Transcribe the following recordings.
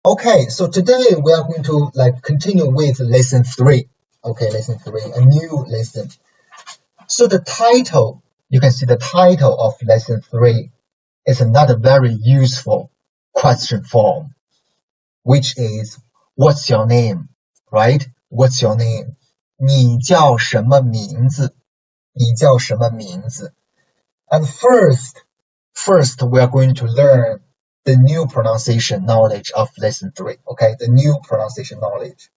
Okay, so today we are going to continue with lesson 3. Okay, lesson 3, a new lesson. So the title, you can see the title of lesson 3 is another very useful question form, which is, what's your name? Right? What's your name? 你叫什么名字？你叫什么名字？ And first we are going to learn the new pronunciation knowledge of lesson 3. Okay, the new pronunciation knowledge.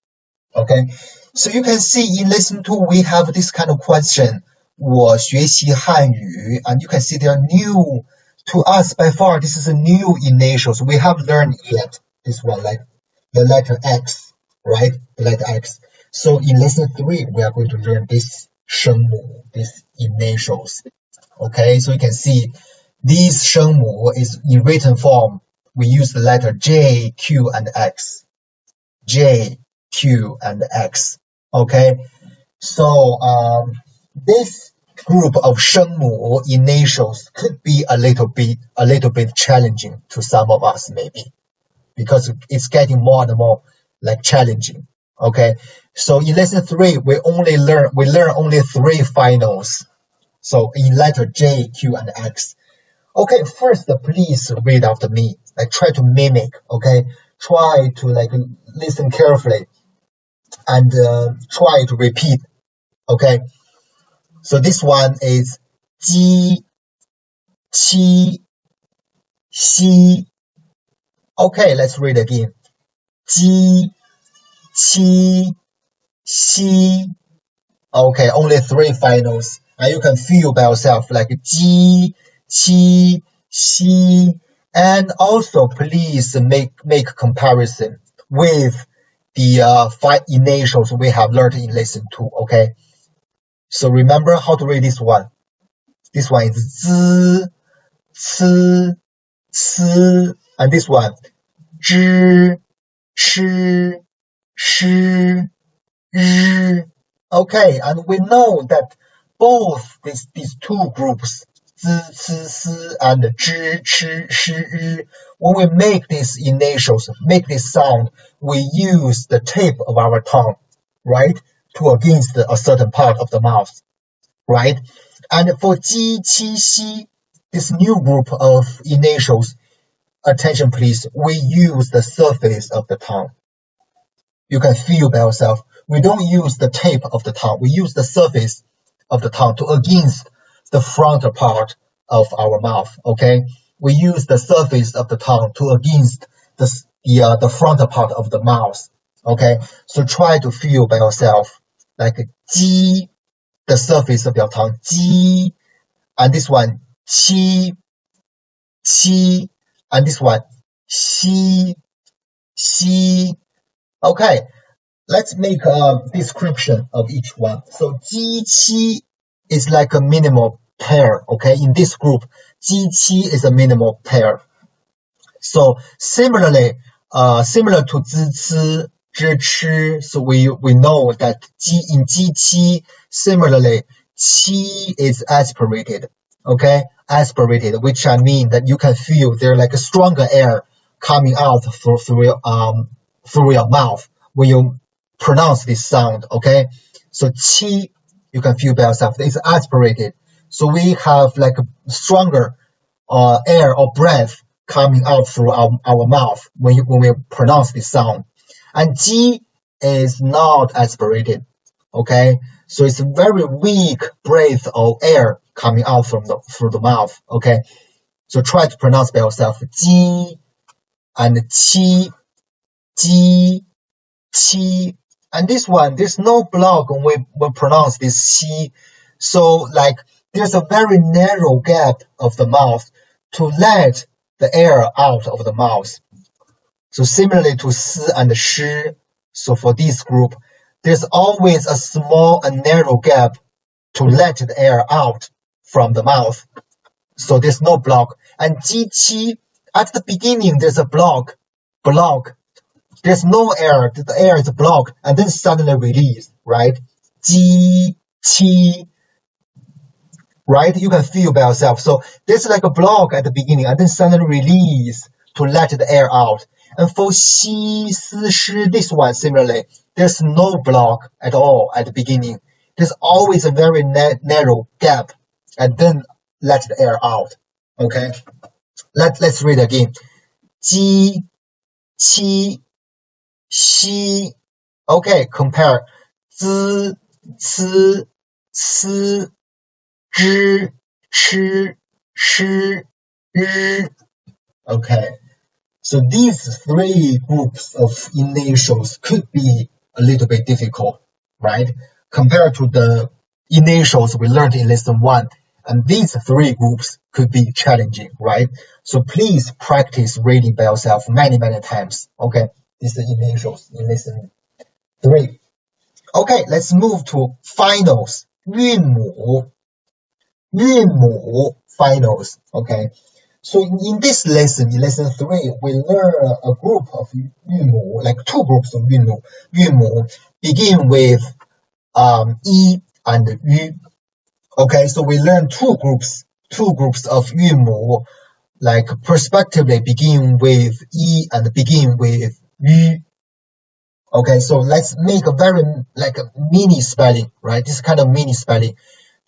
Okay, so you can see in lesson 2 we have this kind of question. 我学习汉语, and you can see they are new to us by far. This is a new initials. We have learned yet this one, like the letter X, right? The letter X. So in lesson 3 we are going to learn this 声母, these initials. Okay, so you can see this 声母 is in written form. We use the letter J, Q, and X. J, Q, and X. Okay, so this group of 声母 initials could be a little bit challenging to some of us, maybe, because it's getting more and more challenging. Okay, so in lesson 3 we learn only 3 finals. So in letter J, Q, and X. Okay, first please read after me. Try to mimic. Okay, try to listen carefully and try to repeat. Okay, so this one is 鸡, 七, 西. Okay, let's read again. 鸡, 七, 西. Okay, only 3 finals. And you can feel by yourself ji, qi, xi. And also please make comparison with the 5 initials we have learned in lesson 2. Okay, so remember how to read this one. This one is zi, ci, ci. And this one zhi, shi, shi, zhi. Okay, and we know that both these 2 groups, zi, ci, ci, and zhi, chi, shi, ri, when we make these initials, make this sound, we use the tip of our tongue, right, to against a certain part of the mouth, right? And for ji, qi, xi, this new group of initials, attention please, we use the surface of the tongue. You can feel by yourself. We don't use the tip of the tongue. We use the surface of the tongue to against the frontal part of our mouth. Okay, we use the surface of the tongue to against the frontal part of the mouth. Okay, so try to feel by yourself ji, the surface of your tongue, ji, and this one qi, qi, and this one xi, xi. Okay, let's make a description of each one. So ji, qi is like a minimal pair. Okay, in this group, ji, qi is a minimal pair. So similarly, similar to zi, ci, zhi, chi, so we know that in ji, qi, similarly, qi is aspirated. Okay, aspirated, which I mean that you can feel there a stronger air coming out through your mouth when you pronounce this sound. Okay, so qi, you can feel by yourself, it's aspirated. So we have stronger air or breath coming out through our mouth when we pronounce this sound. And ji is not aspirated. Okay, so it's a very weak breath of air coming out through the mouth. Okay, so try to pronounce by yourself, ji and qi, ji, qi. And this one, there's no block when we pronounce this qi. So there's a very narrow gap of the mouth to let the air out of the mouth. So similarly to si and shi, so for this group, there's always a small and narrow gap to let the air out from the mouth. So there's no block. And ji, qi, at the beginning there's a block. There's no air, the air is blocked and then suddenly released, right? Ji, qi, right? You can feel by yourself. So there's a block at the beginning and then suddenly release to let the air out. And for xi, si, shi, this one similarly, there's no block at all at the beginning. There's always a very narrow gap, and then let the air out. Okay, let's read again. Ji, qi, xi. Okay, compare. Zi, ci, si, zhi, chi, shi, ri. Okay, so these three groups of initials could be a little bit difficult, right? Compared to the initials we learned in lesson 1. And these three groups could be challenging, right? So please practice reading by yourself many, many times. Okay, these are initials in lesson 3. Okay, let's move to finals. 韵母 finals. Okay, so in this lesson, in lesson 3, we learn a group of 韵母, like two groups of 韵母. 韵母 begin with e and yu. Okay, so we learn two groups of 韵母, like prospectively begin with e and begin with yu. Okay, so let's make a very like a mini spelling, right? This kind of mini spelling.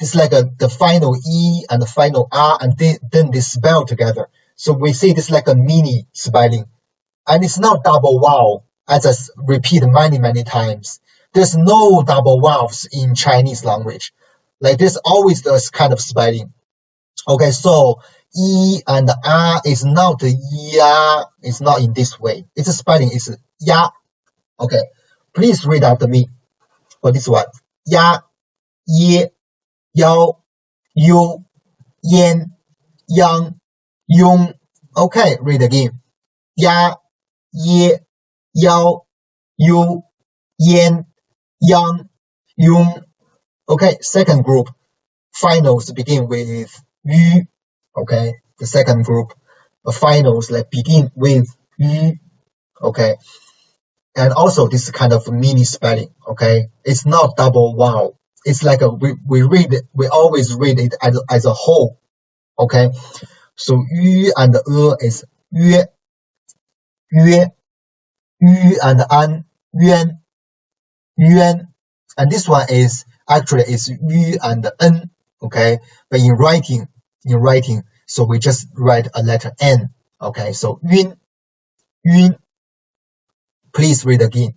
This is like the final e and the final r, and then they spell together. So we say this like a mini spelling, and it's not double vowel. As I repeat many times, there's no double vowels in Chinese language. Like there's always this kind of spelling. Okay, so e and r is not ya. It's not in this way. It's a spelling. It's ya. Okay, please read after me for this one. Ya, ye, yao, yu, yan, yang, yung. Okay, read again. Ya, ye, yao, yu, yan, yang, yung. Okay, second group. Finals begin with yu. Okay, the second group of finals like begin with yu. Okay. And also this kind of mini spelling, okay? It's not double vowel. It's like we always read it as a whole, okay? So yu and is yue, yu and an, yuan, yuan. And this one is actually is yu and n, okay? But in writing, so we just write a letter n, okay? So yun, yun. Please read again.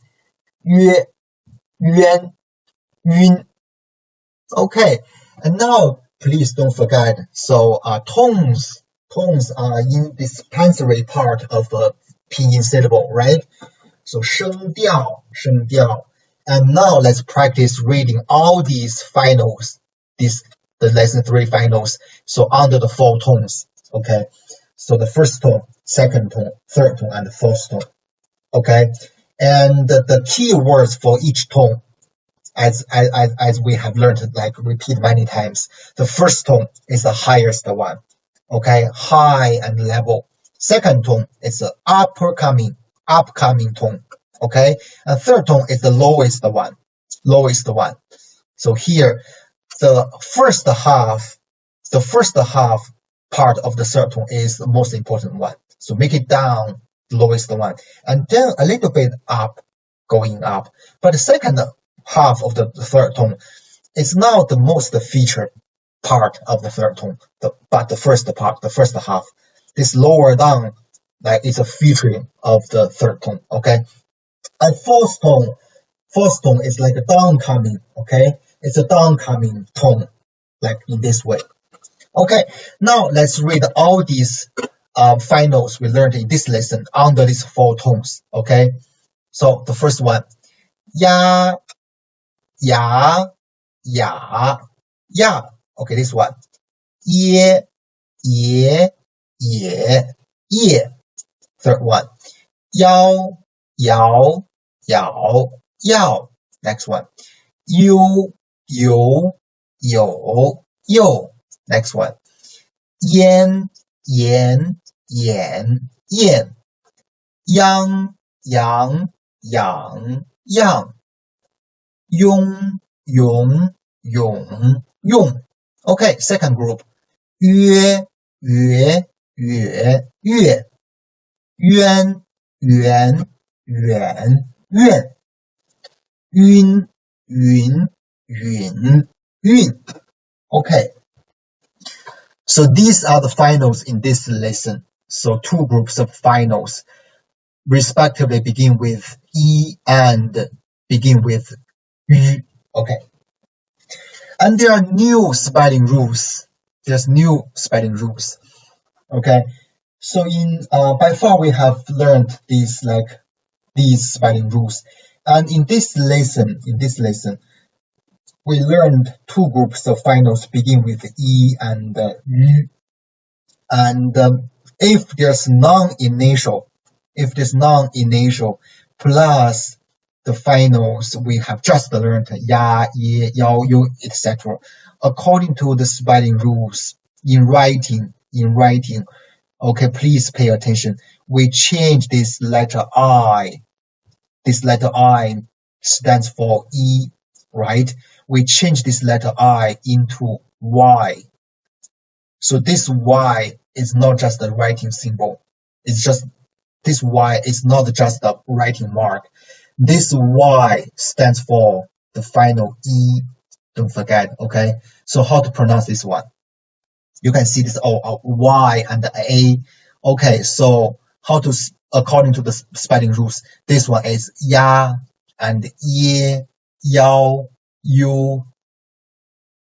Yue, yuan, yun. Okay, and now please don't forget. So tones are indispensable part of the Pinyin syllable, right? So 声调. And now let's practice reading all these finals. The lesson 3 finals. So under the 4 tones. Okay. So the first tone, second tone, third tone, and the fourth tone. Okay, and the key words for each tone, as we have learned, like repeat many times. The first tone is the highest one. Okay, high and level. Second tone is the upcoming tone. Okay, and third tone is the lowest one. So here, the first half part of the third tone is the most important one. So make it down, the lowest one, and then a little bit up, going up. But the second half of the third tone is not the most featured part of the third tone, but the first half. This lower down, like it's a featuring of the third tone. Okay, and fourth tone is like a downcoming. Okay, it's a downcoming tone, like in this way. Okay, now let's read all these finals we learned in this lesson under these 4 tones. Okay, so the first one, ya, ya, ya, ya. Okay, this one, ye, ye, ye, ye. Third one, yao, yao, yao, yao. Next one, you, you, you, you. Next one, yan, yan, yan, yan. Yang, yang, yang, yang. Yung, yung, yung, yung. Okay, second group, yue, yue, yue, yue. Yuan, 圆圆圆晕云允运 Okay, so these are the finals in this lesson. So two groups of finals respectively begin with E and begin with U. Okay, and there are new spelling rules. There's new spelling rules. Okay, so in by far we have learned these spelling rules, and in this lesson, we learned two groups of finals begin with E and U, and if there's non-initial plus the finals we have just learned ya, ye, yao, you, etc. According to the spelling rules in writing, okay, please pay attention. We change this letter I. This letter I stands for E, right? We change this letter I into Y. So this Y is not just a writing symbol. This Y is not just a writing mark. This Y stands for the final E. Don't forget, okay? So how to pronounce this one? You can see this Y and the A. Okay, so how to, according to the spelling rules, this one is ya and ye, yao, yu,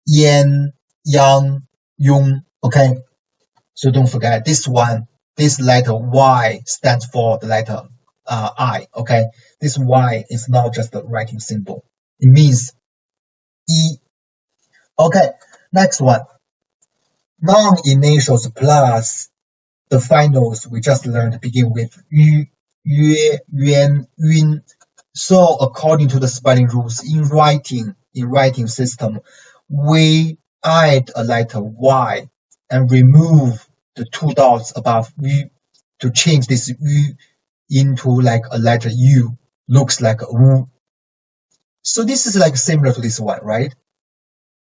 yan, yang, yung. Okay, so don't forget this one. This letter Y stands for the letter I. Okay, this Y is not just a writing symbol. It means E. Okay, next one. Non-initials plus the finals we just learned begin with yu, yue, yuan, yun. So according to the spelling rules in writing system, we add a letter Y and remove the two dots above yu to change this yu into like a letter U. Looks like a wu. So this is like similar to this one, right?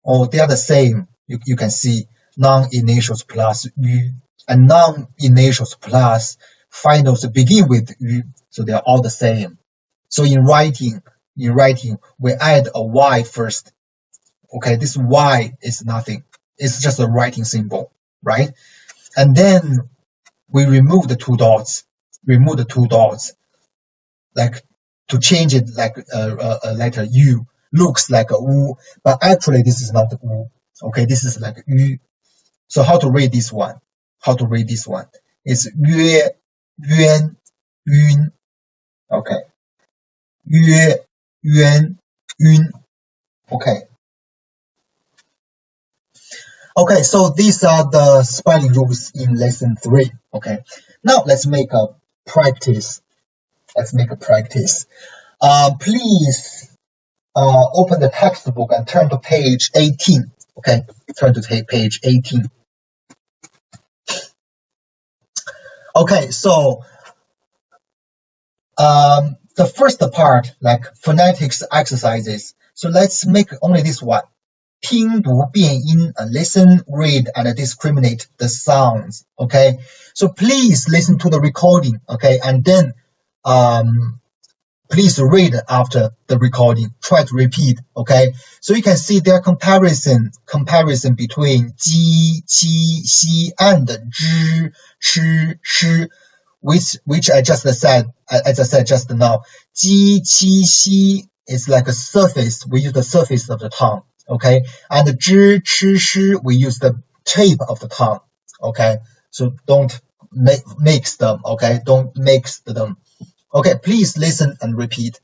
Oh, they are the same. You can see non-initials plus yu and non-initials plus finals begin with yu, so they are all the same. So in writing, we add a Y first. Okay, this Y is nothing. It's just a writing symbol, right? And then we remove the two dots. Like to change it like a letter U. Looks like a U, but actually this is not the U. Okay, this is like U. So how to read this one? It's yue, yuan, yun. Okay. Yue, yuan, yun. Okay. Okay, so these are the spelling rules in lesson 3. Okay. Now let's make a practice. Please open the textbook and turn to page 18. Okay, turn to page 18. Okay, so the first part, like phonetics exercises. So let's make only this one. 听读变音 listen, read, and discriminate the sounds. Okay, so please listen to the recording. Okay, and then please read after the recording. Try to repeat. Okay, so you can see there comparison between 鸡, 七, 西 and 知, 吃, 吃, which I just said, as I said just now. 鸡, 七, 西 is like a surface. We use the surface of the tongue. Okay, and 知, 吃, 诗 we use the tip of the tongue. Okay, so don't mix them. Okay, don't mix them. Okay, please listen and repeat.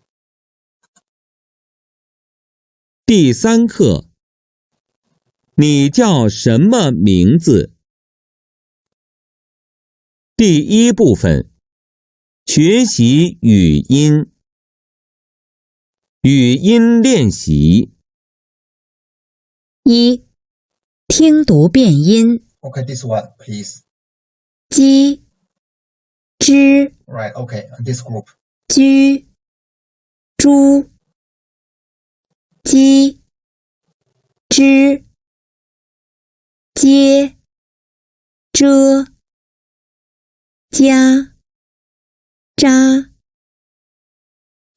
第3课，你叫什么名字？第1部分，学习语音。语音练习。1. 听读变音。 Okay, this one, please. 鸡 知 Right, okay, this group. 居猪鸡知接遮家扎、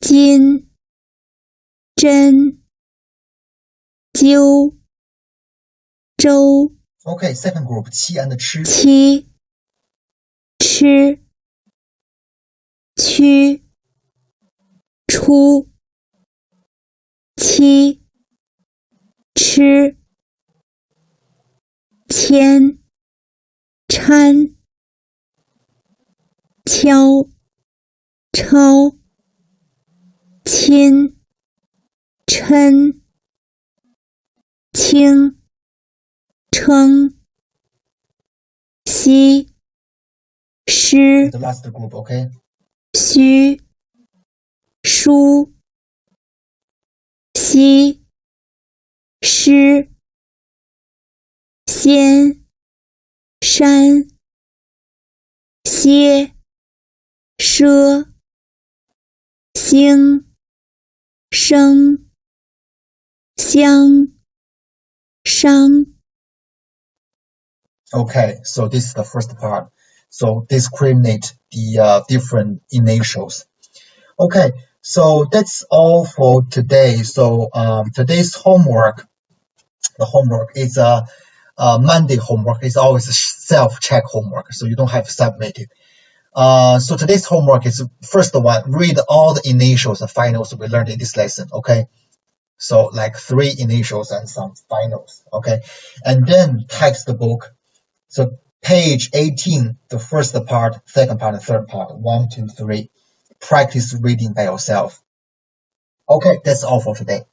金、针、灸、周、Okay, second group, 七 and 吃。七、吃、屈、出、七、吃、牵、搀、敲、抄、亲、抻、轻、称、吸、湿、 The last group, okay? 虚、疏、稀、湿、先、山、歇、奢、兴、生、香、商。 Okay, so this is the first part. So discriminate the different initials. Okay, so that's all for today. So today's homework, the homework is a Monday homework. It's always a self-check homework, so you don't have to submit it. So today's homework is first one, read all the initials and finals we learned in this lesson, okay? So like 3 initials and some finals, okay? And then textbook. So page 18, the first part, second part, and third part, 1, 2, 3. Practice reading by yourself. Okay, that's all for today.